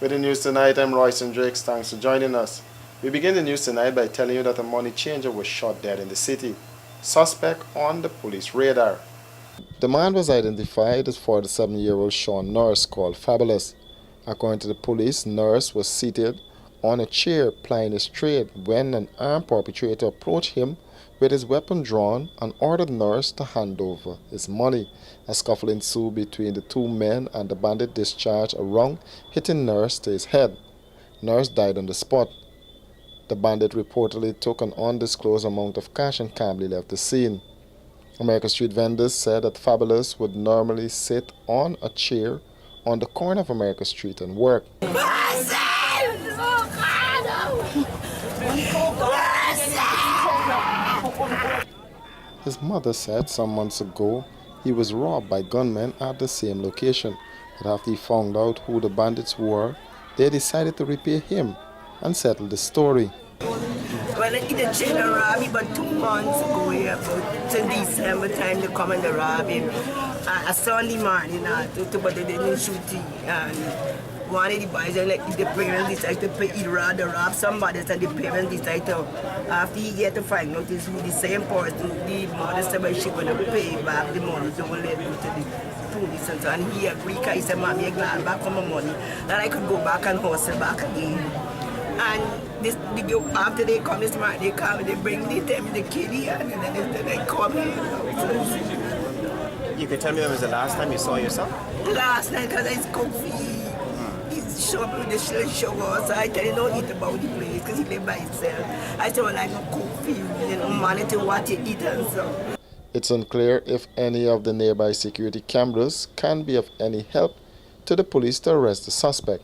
With the news tonight, I'm Royson Drakes. Thanks for joining us. We begin the news tonight by telling you that a money changer was shot dead in the city. Suspect on the police radar. The man was identified as 47-year-old Sean Nurse, called Fabulous. According to the police, Nurse was seated on a chair plying his trade when an armed perpetrator approached him with his weapon drawn and ordered Nurse to hand over his money. A scuffle ensued between the two men and the bandit discharged a round, hitting Nurse to his head. Nurse died on the spot. The bandit reportedly took an undisclosed amount of cash and calmly left the scene. American street vendors said that Fabulous would normally sit on a chair on the corner of America Street and work. His mother said some months ago he was robbed by gunmen at the same location, but after he found out who the bandits were, they decided to repay him and settle the story. Well, I did a jail rob him about 2 months ago, about till December time to come and rob him. A Sunday morning, but they didn't shoot him. And one of the boys, the parents decided to pay, he'd rather rob somebody, and the parents decided to, after he get to find out this who the same person, the mother said well, she going to pay back the money, don't let it to the police and so on. And he agreed, because he said, Mommy, I'm glad back for my money, that I could go back and hustle back again. And after they come this morning, they come and they bring the kid here, and then they come here. You could tell me when was the last time you saw your son? Last night, because I cook for he's showing me the show, so I tell you don't eat about the place, because he live by himself. I said, well, I can cook for you, monitor what you eat and so. It's unclear if any of the nearby security cameras can be of any help to the police to arrest the suspect.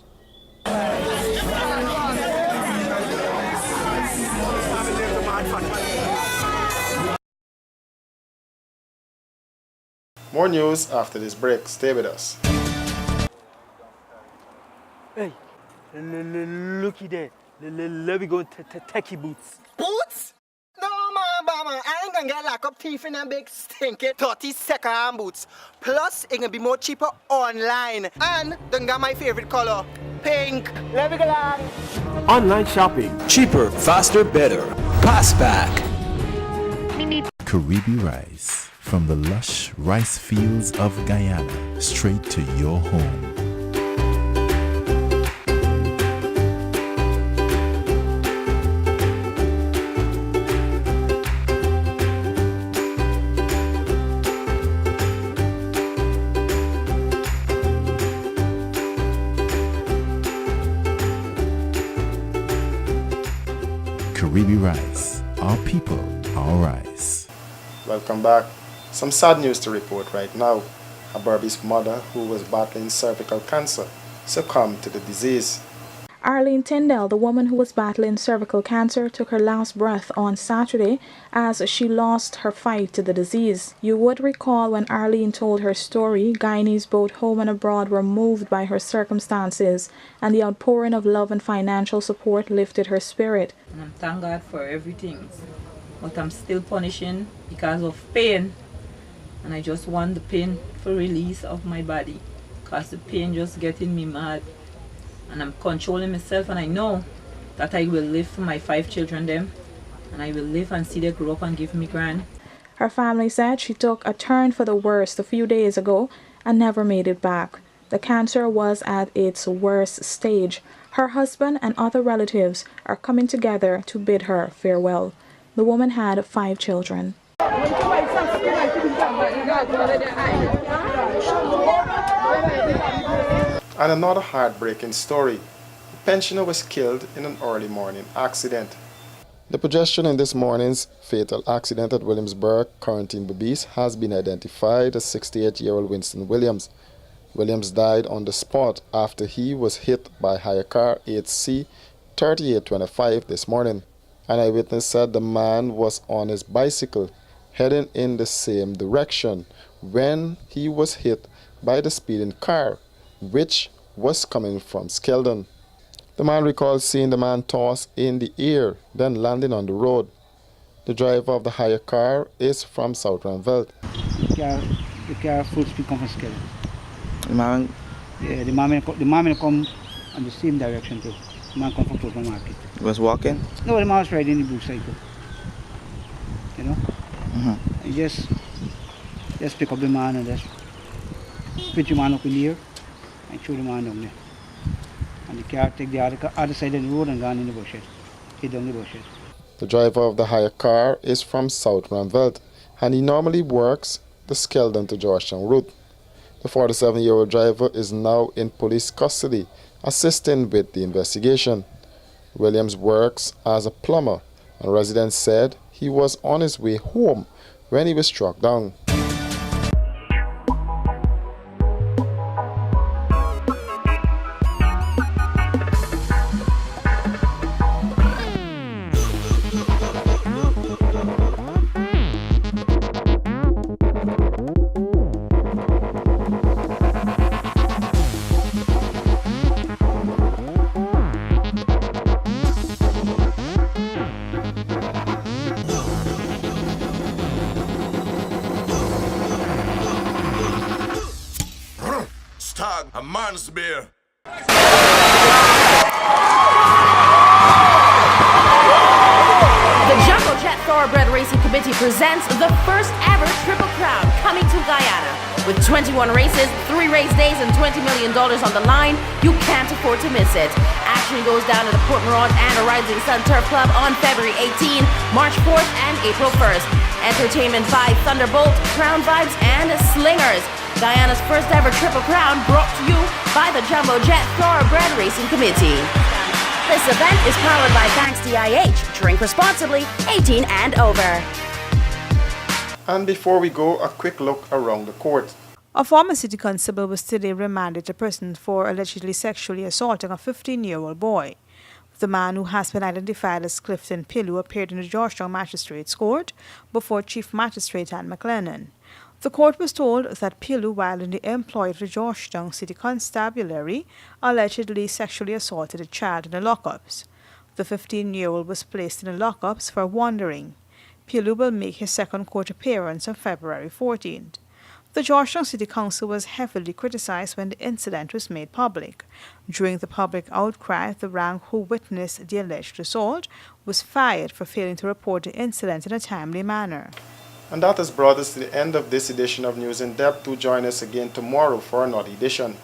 More news after this break. Stay with us. Hey, looky there. Let me go techie boots. Boots? No, mama, I ain't gonna get lock up teeth in a big stinky 30-second boots. Plus, it gonna be more cheaper online. And don't got my favorite color, pink. Let me go along. Online shopping. Cheaper, faster, better. Passback. Caribbean rice. From the lush rice fields of Guyana, straight to your home. Caribbean rice, our people, our rice. Welcome back. Some sad news to report right now. A Berbice mother who was battling cervical cancer succumbed to the disease. Arlene Tyndall, the woman who was battling cervical cancer, took her last breath on Saturday as she lost her fight to the disease. You would recall when Arlene told her story, Guyanese both home and abroad were moved by her circumstances, and the outpouring of love and financial support lifted her spirit. And I thank God for everything, but I'm still punishing because of pain. And I just want the pain for release of my body, because the pain just getting me mad. And I'm controlling myself, and I know that I will live for my 5 children them, and I will live and see them grow up and give me grand. Her family said she took a turn for the worst a few days ago and never made it back. The cancer was at its worst stage. Her husband and other relatives are coming together to bid her farewell. The woman had 5 children. And another heartbreaking story. A pensioner was killed in an early morning accident. The pedestrian in this morning's fatal accident at Williamsburg, Quarantine Berbice, has been identified as 68-year-old Winston Williams. Williams died on the spot after he was hit by hire car HC 3825 this morning. An eyewitness said the man was on his bicycle heading in the same direction when he was hit by the speeding car, which was coming from Skeldon. The man recalls seeing the man toss in the air, then landing on the road. The driver of the hire car is from South Ranville. The car full speed come from Skeldon. The man? Yeah, the man come on the same direction too. The man come from Total Market. Was walking? No, the man was riding the blue cycle. You know? Mm-hmm. You just pick up the man and just put the man up in the air and throw the man down there. And the car take the other side of the road and gone in the bushes. Hit down the bushes. The driver of the hire car is from South Randveld, and he normally works the Skeldon to Georgetown route. The 47-year-old driver is now in police custody, assisting with the investigation. Williams works as a plumber, and residents said he was on his way home when he was struck down. Stag, a man's beer. The Jumbo Jet Thoroughbred Racing Committee presents the first ever Triple Crown coming to Guyana. With 21 races, 3 race days, and $20 million on the line, you can't afford to miss it. Action goes down at the Port Mirage and a Rising Sun Turf Club on February 18, March 4th, and April 1st. Entertainment by Thunderbolt, Crown Vibes, and Slingers. Guyana's first ever Triple Crown brought to you by the Jumbo Jet Thoroughbred Racing Committee. This event is powered by Thanks DIH. Drink responsibly, 18 and over. And before we go, a quick look around the court. A former city constable was today remanded to prison for allegedly sexually assaulting a 15-year-old boy. The man, who has been identified as Clifton Pilu, appeared in the Georgetown Magistrates Court before Chief Magistrate Anne McLennan. The court was told that Pilu, while in the employ of the Georgetown City Constabulary, allegedly sexually assaulted a child in the lockups. The 15-year-old was placed in the lockups for wandering. Pilu will make his second court appearance on February 14th. The Georgetown City Council was heavily criticized when the incident was made public. During the public outcry, the rank who witnessed the alleged assault was fired for failing to report the incident in a timely manner. And that has brought us to the end of this edition of News in Depth. Do join us again tomorrow for another edition.